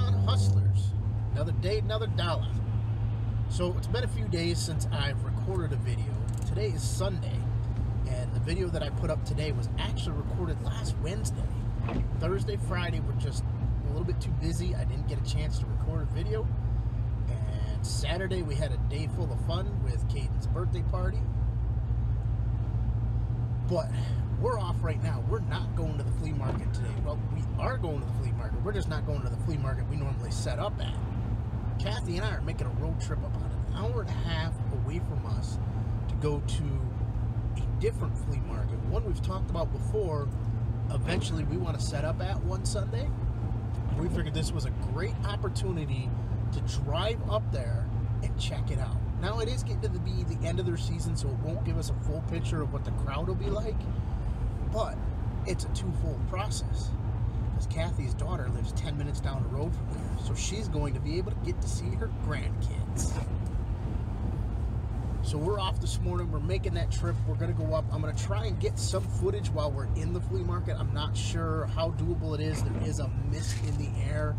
Amazon hustlers. Another day, another dollar. So it's been a few days since I've recorded a video. Today is Sunday, and the video that I put up today was actually recorded last Wednesday. Thursday, Friday were just a little bit too busy. I didn't get a chance to record a video. And Saturday we had a day full of fun with Caden's birthday party. But we're off right now. We're not going to the flea market today. Well, we are going to the flea market. We're just not going to the flea market we normally set up at. Kathy and I are making a road trip about an hour and a half away from us to go to a different flea market. One we've talked about before. Eventually we want to set up at one Sunday. We figured this was a great opportunity to drive up there and check it out. Now it is getting to be the end of their season, so it won't give us a full picture of what the crowd will be like, but it's a twofold process because Kathy's daughter lives 10 minutes down the road from there, so she's going to be able to get to see her grandkids. So we're off this morning. We're making that trip. We're going to go up. I'm going to try and get some footage while we're in the flea market. I'm not sure how doable it is. There is a mist in the air.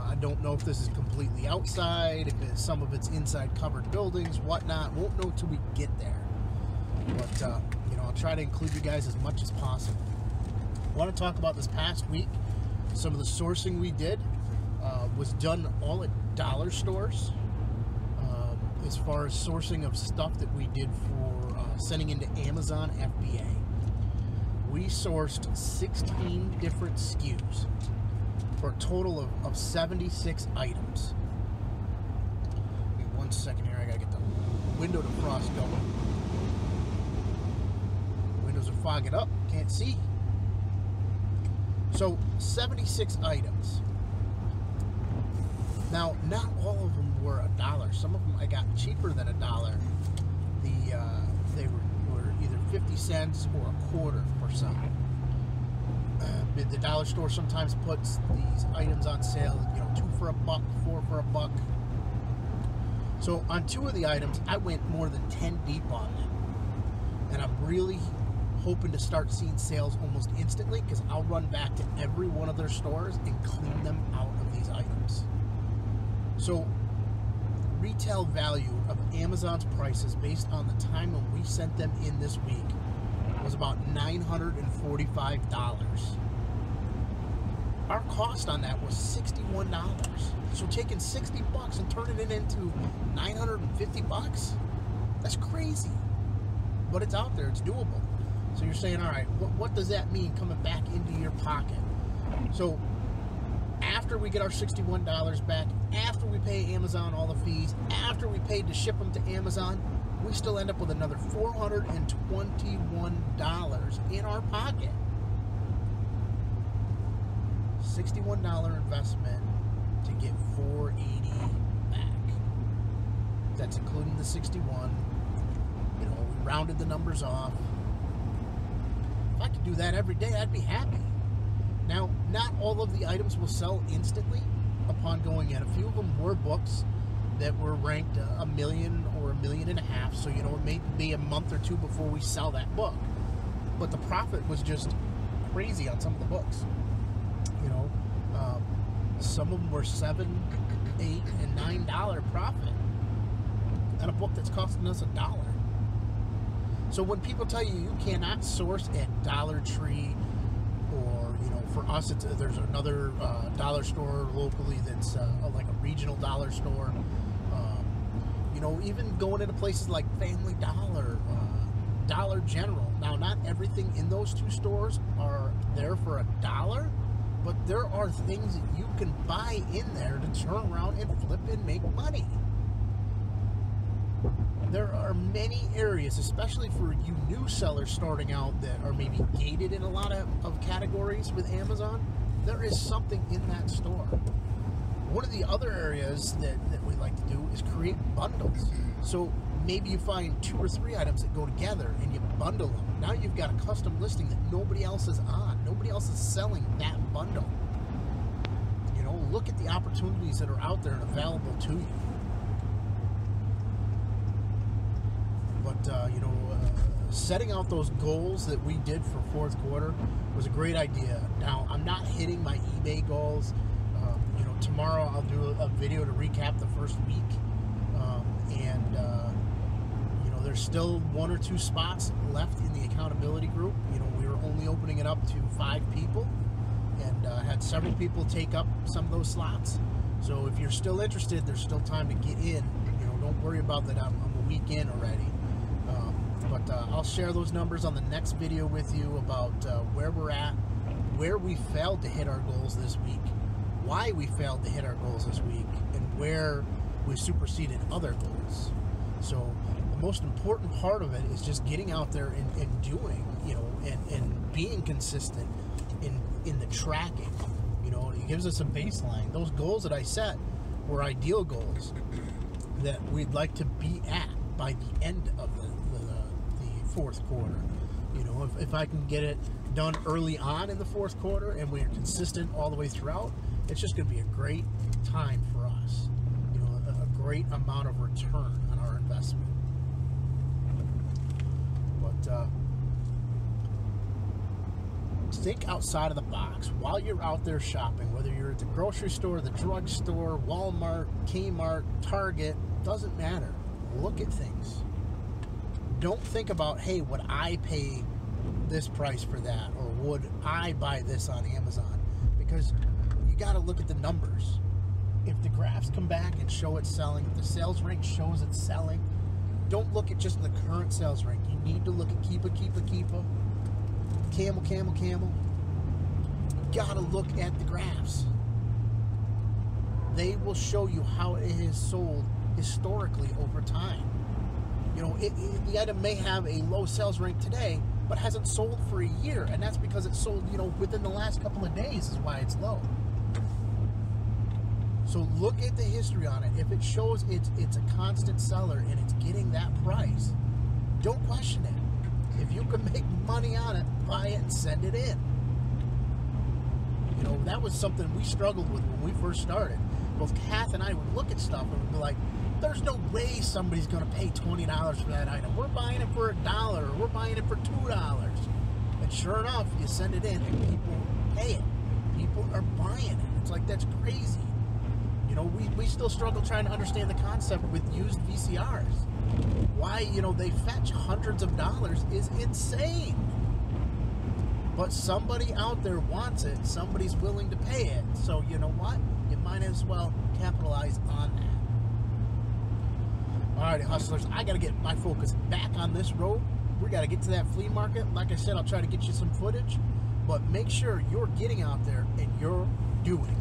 I don't know if this is completely outside, if some of it's inside covered buildings, whatnot. Won't know till we get there. But, I'll try to include you guys as much as possible. I want to talk about this past week. Some of the sourcing we did was done all at dollar stores. As far as sourcing of stuff that we did for sending into Amazon FBA. We sourced 16 different SKUs. For a total of 76 items. Give me 1 second here. I gotta get the window defrost going. Windows are fogging up. Can't see. So 76 items. Now, not all of them were $1. Some of them I got cheaper than $1. They were either 50 cents or a quarter per some. The dollar store sometimes puts these items on sale, 2 for $1, 4 for $1. So on 2 of the items, I went more than 10 deep on them. And I'm really hoping to start seeing sales almost instantly because I'll run back to every one of their stores and clean them out of these items. So retail value of Amazon's prices based on the time when we sent them in this week was about $945. Our cost on that was $61. So taking $60 and turning it into $950, that's crazy. But it's out there, it's doable. So you're saying, all right, what does that mean coming back into your pocket? So after we get our $61 back, after we pay Amazon all the fees, after we paid to ship them to Amazon, we still end up with another $421 in our pocket. $61 investment to get $480 back. That's including the 61. We rounded the numbers off. If I could do that every day, I'd be happy. Now, not all of the items will sell instantly upon going in. A few of them were books that were ranked $1 million or $1.5 million, so it may be a month or two before we sell that book. But the profit was just crazy on some of the books. Some of them were $7, $8, and $9 profit on a book that's costing us $1. So when people tell you you cannot source at Dollar Tree, or for us, there's another dollar store locally that's like a regional dollar store. Even going into places like Family Dollar, Dollar General. Now, not everything in those 2 stores are there for $1, but there are things that you can buy in there to turn around and flip and make money. There are many areas, especially for you new sellers starting out that are maybe gated in a lot of categories with Amazon. There is something in that store. One of the other areas that we like to do is create bundles. So maybe you find 2 or 3 items that go together and you bundle them. Now you've got a custom listing that nobody else is on. Nobody else is selling that bundle. Look at the opportunities that are out there and available to you. But, setting out those goals that we did for 4th quarter was a great idea. Now, I'm not hitting my eBay goals. Tomorrow I'll do a video to recap the first week. You know, there's still 1 or 2 spots left in the accountability group. You know, we were only opening it up to 5 people, and had several people take up some of those slots. So if you're still interested, there's still time to get in. You know, don't worry about that. I'm a week in already. But I'll share those numbers on the next video with you about where we're at, where we failed to hit our goals this week, why we failed to hit our goals this week, and where we superseded other goals. So the most important part of it is just getting out there and doing, you know, and being consistent in the tracking. You know, it gives us a baseline. Those goals that I set were ideal goals that we'd like to be at by the end of the fourth quarter. You know, if I can get it done early on in the fourth quarter and we're consistent all the way throughout, it's just going to be a great time for us. You know, a great amount of return on our investment. But think outside of the box while you're out there shopping, whether you're at the grocery store, the drugstore, Walmart, Kmart, Target, doesn't matter. Look at things. Don't think about, hey, would I pay this price for that, or would I buy this on Amazon? Because you got to look at the numbers. If the graphs come back and show it's selling, if the sales rank shows it's selling, don't look at just the current sales rank. You need to look at keepa, camel. You got to look at the graphs. They will show you how it has sold historically over time. You know, the item may have a low sales rank today, but hasn't sold for a year, and that's because it sold, you know, within the last couple of days is why it's low. So look at the history on it. If it shows it's a constant seller and it's getting that price, don't question it. If you can make money on it, buy it and send it in. You know, that was something we struggled with when we first started. Both Kath and I would look at stuff and we'd be like, there's no way somebody's going to pay $20 for that item. We're buying it for $1, or we're buying it for $2. And sure enough, you send it in and people pay it. People are buying it. It's like, that's crazy. You know, we still struggle trying to understand the concept with used VCRs. Why, you know, they fetch hundreds of dollars is insane. But somebody out there wants it. Somebody's willing to pay it. So, you know what? You might as well capitalize on that. Alrighty, hustlers, I got to get my focus back on this road. We got to get to that flea market. Like I said, I'll try to get you some footage. But make sure you're getting out there and you're doing.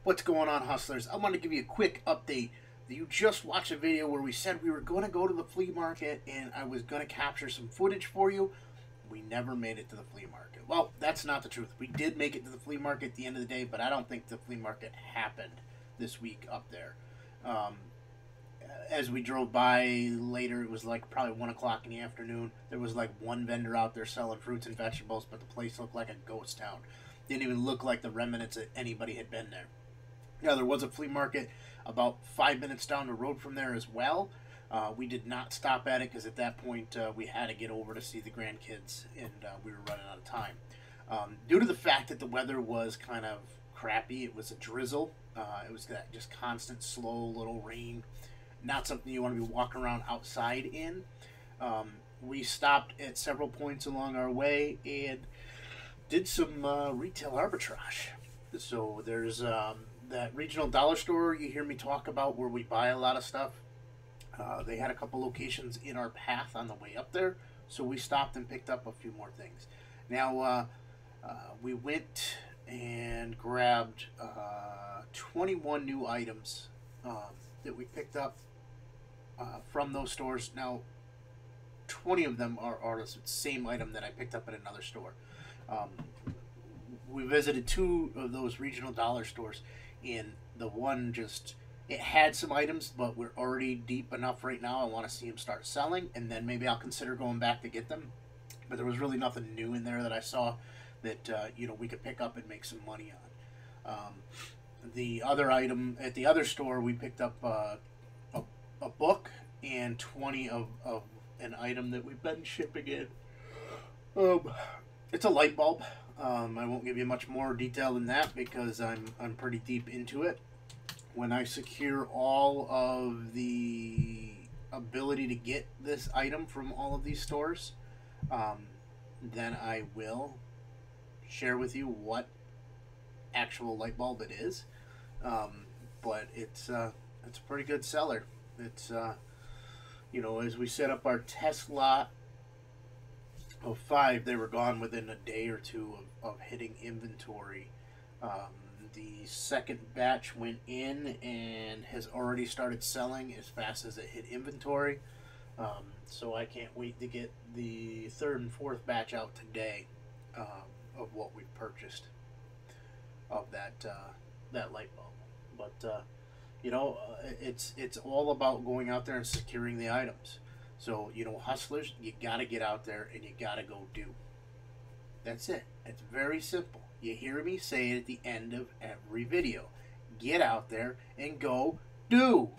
What's going on, hustlers? I want to give you a quick update. You just watched a video where we said we were going to go to the flea market and I was going to capture some footage for you. We never made it to the flea market. Well, that's not the truth. We did make it to the flea market at the end of the day, but I don't think the flea market happened this week up there. As we drove by later, it was like probably 1 o'clock in the afternoon. There was like one vendor out there selling fruits and vegetables, but the place looked like a ghost town. Didn't even look like the remnants that anybody had been there. Now, there was a flea market about 5 minutes down the road from there as well. We did not stop at it because at that point we had to get over to see the grandkids, and we were running out of time. Due to the fact that the weather was kind of crappy, it was a drizzle. It was that just constant, slow little rain. Not something you want to be walking around outside in. We stopped at several points along our way and did some retail arbitrage. So there's that regional dollar store you hear me talk about where we buy a lot of stuff. They had a couple locations in our path on the way up there, so we stopped and picked up a few more things. Now, we went and grabbed 21 new items that we picked up from those stores. Now, 20 of them are the same item that I picked up at another store. We visited 2 of those regional dollar stores, and the one just, it had some items, but we're already deep enough right now. I want to see them start selling, and then maybe I'll consider going back to get them. But there was really nothing new in there that I saw that you know, we could pick up and make some money on. The other item at the other store, we picked up a book and 20 of an item that we've been shipping in. It's a light bulb. I won't give you much more detail than that because I'm pretty deep into it. When I secure all of the ability to get this item from all of these stores, then I will share with you what actual light bulb it is. But it's a pretty good seller. It's you know, as we set up our test lot of 5, they were gone within a day or two of hitting inventory. The second batch went in and has already started selling as fast as it hit inventory. So I can't wait to get the third and fourth batch out today of what we've purchased of that light bulb. But you know, it's all about going out there and securing the items. So, you know, hustlers, you got to get out there and you got to go do. That's it. It's very simple. You hear me say it at the end of every video. Get out there and go do.